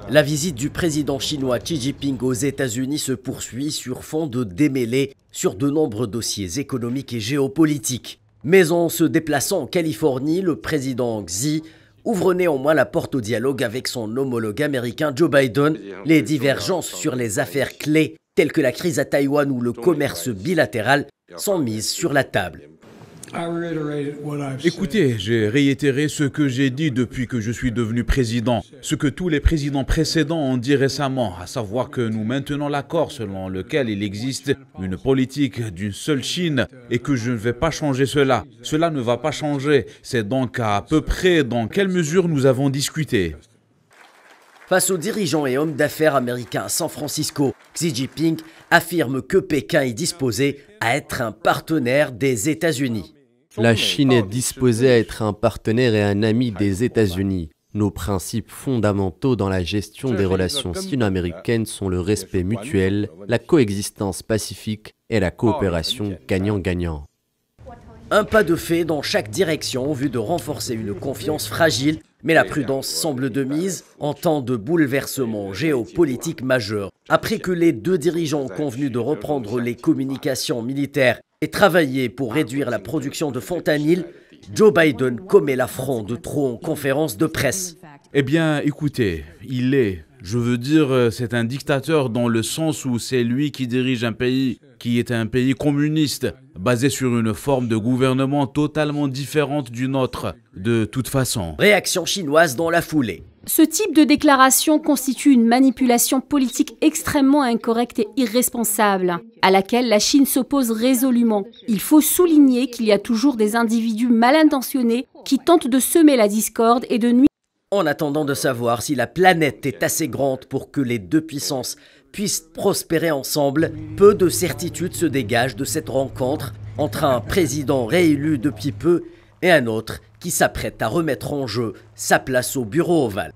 La visite du président chinois Xi Jinping aux États-Unis se poursuit sur fond de démêlés sur de nombreux dossiers économiques et géopolitiques. Mais en se déplaçant en Californie, le président Xi ouvre néanmoins la porte au dialogue avec son homologue américain Joe Biden. Les divergences sur les affaires clés, telles que la crise à Taïwan ou le commerce bilatéral, sont mises sur la table. Écoutez, j'ai réitéré ce que j'ai dit depuis que je suis devenu président, ce que tous les présidents précédents ont dit récemment, à savoir que nous maintenons l'accord selon lequel il existe une politique d'une seule Chine et que je ne vais pas changer cela. Cela ne va pas changer. C'est donc à peu près dans quelle mesure nous avons discuté. Face aux dirigeants et hommes d'affaires américains à San Francisco, Xi Jinping affirme que Pékin est disposé à être un partenaire des États-Unis. La Chine est disposée à être un partenaire et un ami des États-Unis. Nos principes fondamentaux dans la gestion des relations sino-américaines sont le respect mutuel, la coexistence pacifique et la coopération gagnant-gagnant. Un pas de fait dans chaque direction en vue de renforcer une confiance fragile, mais la prudence semble de mise en temps de bouleversement géopolitique majeur. Après que les deux dirigeants ont convenu de reprendre les communications militaires et travailler pour réduire la production de fentanyl, Joe Biden commet l'affront de trop en conférence de presse. Eh bien, écoutez, c'est un dictateur dans le sens où c'est lui qui dirige un pays qui est un pays communiste, basé sur une forme de gouvernement totalement différente du nôtre, de toute façon. Réaction chinoise dans la foulée. Ce type de déclaration constitue une manipulation politique extrêmement incorrecte et irresponsable, à laquelle la Chine s'oppose résolument. Il faut souligner qu'il y a toujours des individus mal intentionnés qui tentent de semer la discorde et de nuire. En attendant de savoir si la planète est assez grande pour que les deux puissances puissent prospérer ensemble, peu de certitudes se dégagent de cette rencontre entre un président réélu depuis peu et un autre qui s'apprête à remettre en jeu sa place au bureau ovale.